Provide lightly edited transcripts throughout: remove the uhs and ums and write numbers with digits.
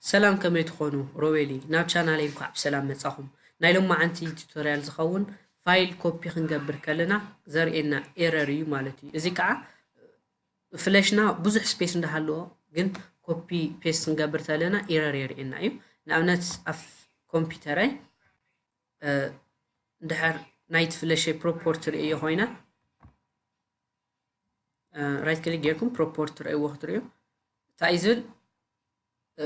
سلام كما تخونو رويلي ناب شانالي كعب سلام متصاهم نايلوم ما عندي توتوريال زخون فايل كوبي خنقبر كلنا زرقنا ايرور مالتي اذا كع فلاشنا بزح سبيس ندهالو جن كوبي بيست نقبر تلنا ايرور يرينا ايو نعمنات اف كمبيوتراي دحر نايت فلاشي بروبورتر ايو هوينا رايت كليك يركم بروبورتر ايو وختريو تايزل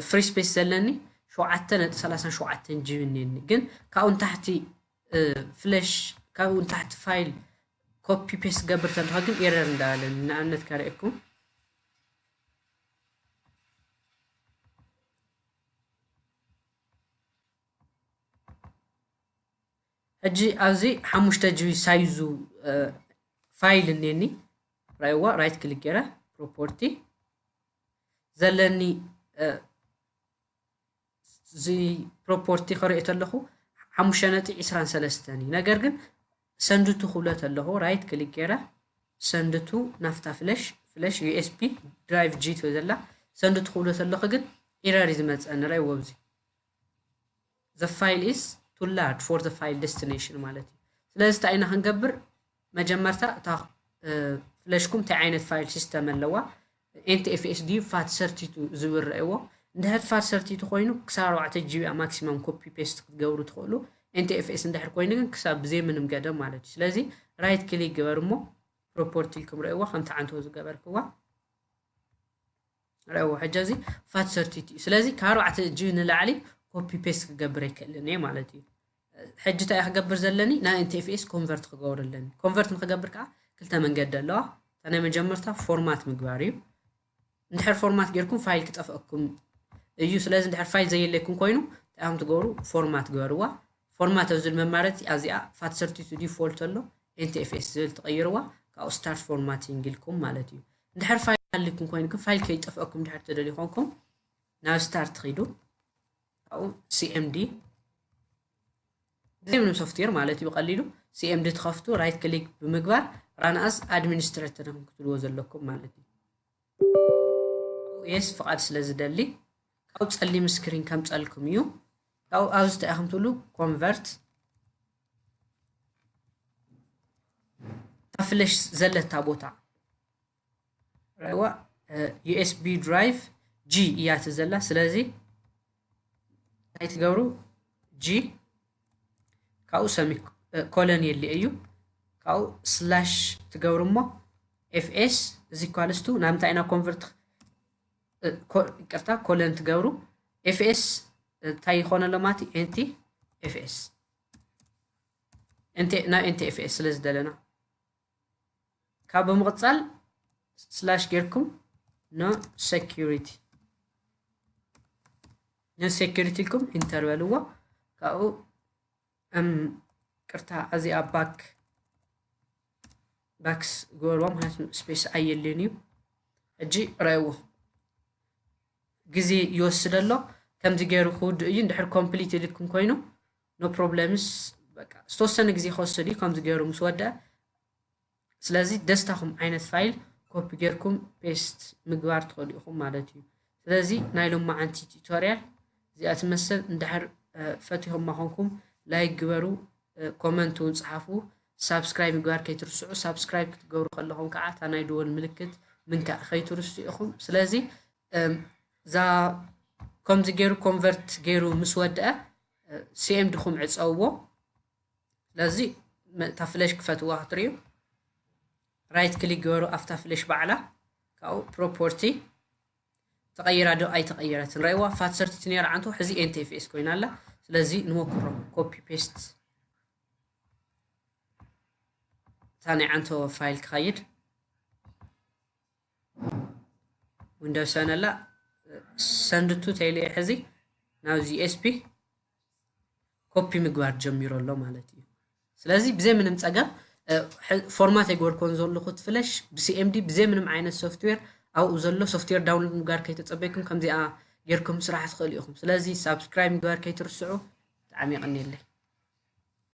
فري سبيس زلني شو عتنا 37 جيبني جن كاون تحتي فلاش كاون تحت فايل كوبي بيست قبرت الهاجن ايرور ندالن نعنت كاريكم اجي ازي حمشت جي سايزو فايل نيني رايوا رايت كليك يرا بروبرتي زلني زي بروبرتي قريت له حمشنتي 23 ነገር ግን ሰንድቱ ሁለት አለው ራይት ክሊክ ያራ ሰንድቱ ናፍታ ፍላሽ ዩኤስቢ ድራይቭ ጂ ተዘላ ሰንድቱ ሁለት አለው ግን ኤረር ይዝመጽን ራይ ወብዚ the file is too large for the file destination ማለት ስለዚህ ታይና ክንገብር መጀመርታ ታ ፍላሽኩም ታይ አይነት ፋይል ሲስተም አለዋ NTFS ፋት 32 ዝብርአይዎ እንደህት ፋት 32 ኮይኑ ክሳብ 4 GB ማክሲመም ኮፒ ፔስት ክትገብሩ ትኽእሉ NTFS እንደህር ኮይኑ ግን ክሳብ ብዘይ ምንም ገደብ ማለት እዩ ስለዚህ ራይት ክሊክ ገበርሞ ፕሮፐርቲ ልኩም ረእዋ ከምታ ዓንቶ ዝገበርክዋ ረእዋ ሕጃዚ ፋት 32 ስለዚህ ካብ 4 GB ንላዕሊ ኮፒ ፔስት ክገብር ይከኣለኒ ማለት እዩ ሕጅታ ይክገብር ዘለኒ ና NTFS ኮንቨርት ክገብርለኒ ኮንቨርት ንክገብር ከዓ ክልተ መንገዲ ኣለዋ ታናይ መጀመርታ ፎርማት ምግባር እዩ እንድሕር ፎርማት ጌርኩም ፋይል ክጠፍአኩም እዩ ስለዚህ እንድሕር ፋይል ዘየለይኩም ኮይኑ ታይም ትገብሩ ፎርማት ገበርዋ ፎርማት አብዝል መማረት አዚያ ፋት 32 ዲፎልት አሎ NTFS ዝል ተቀይርዋ ካው ስታርት ፎርማቲንግ ይልኩም ማለት እዩ እንድሕር ፋይል አለኩም ኮይኑ ፋይል ከይጠፍአኩም እንድሕር ተደሊኹምኩም ናብ ስታርት ኺዱ ካው CMD ዘምንም ሶፍትዌር ማለት እዩ ቀሊሉ CMD ተኸፍቱ ራይት ክሊክ ብምግባር ራን አስ አድሚኒስትሬተር ክትልዎ ዘለኩም ማለት እዩ yes فقط ስለዝደሊ ካው ጸሊም ስክሪን ከም ጸልኩም እዩ ካው አውዝ ተአኽምትሉ ኮንቨርት ታፍለሽ ዘለታ ቦታ ረዋ USB ድራይቭ G ያት ዘላ ስለዚህ ታይት ገብሩ G ካው ሰሚ ኮሎን የሊ እዩ ካው ስላሽ ትገብሩሞ FS እዚ ኳልስቱ ናምታይና ኮንቨርት ይቅርታ ኮሎን ትገብሩ FS ታይ ሆነ ለማቲ NTFS NTFS ስለዝደለና ካብ በመቀጻል ስላሽ ጌርኩም ኖ ሴኩሪቲ ልኩም ኢንተር በልዎ ካው ቅርታ አዚያ ባክስ ጎርዋ ማለት ስፔስ አየለኒው እጂ ራይዎ ጊዜ ይወስደሎ ከምዚ ገይሩ ኹድ እዩ እንድሕር ኮምፕሊት ይልኩም ኮይኑ ኖ ፕሮብለምስ በቃ ዝተወሰነ ጊዜ ከወስድ እዩ ከምዚ ገይሩ ምስ ወድአ ስለዚህ ደስታኹም ዓይነት ፋይል ኮፒ ጌርኩም ፔስት ምግባር ትኽእሉ ኢኹም ማለት እዩ ስለዚህ ናይ ሎማዓንቲ ቱቶሪያል እዚኣ ትመስል እንድሕር ፈቲኹም ማኾንኩም ላይክ ግበሩ ኮመንት እውን ጽሓፉ ሳብስክራይብ ምግባር ከይትርስዑ ሳብስክራይብ ክትገብሩ ከለኹም ከዓ እታ ናይ ደወል ምልክት ምንካእ ከይትርስዑ ኢኹም ስለዚህ ዛ ከምዚ ገይሩ ኮንቨርት ገይሩ ምስ ወድአ CMD ኹም ዕፀውዎ ስለዚህ ታፍለሽ ክፈትዋ ክትሪዩ ራይት ክሊክ ገበሩ ኣፍታ ፍለሽ ባዕላ ካው ፕሮፐርቲ ተቀይራ ዶ ኣይ ተቀይረትን ራይዋ ፋት 32 ነራ አንቶ ሕዚ NTFS ኮይና ኣላ ስለዚህ ንሞክሮ ኮፒ ፔስት ታኔ አንቶ ፋይል ክኸይድ ዊንዶውስ ሰነላ ሰንድቱ ተይለ ሕዚ ናብ USB ኮፒ ምግባር ጀሚሮሎ ማለት እዩ ስለዚህ ብዘይ ምንም ጸገም ፎርማት የጎርኮን ዘለኹት ፍላሽ BCMD ብዘይ ምንም ዓይነት ሶፍትዌር አው ዘሎ ሶፍትዌር ዳውንሎድ ምግባር ከይተጸበይኩም ከምዚኣ ጌርኩም ስራሕ ትኽእሉ ኢኹም ስለዚህ ሳብስክራይብ ምግባር ከይትርስዑ ብጣዕሚ ይቕኒለይ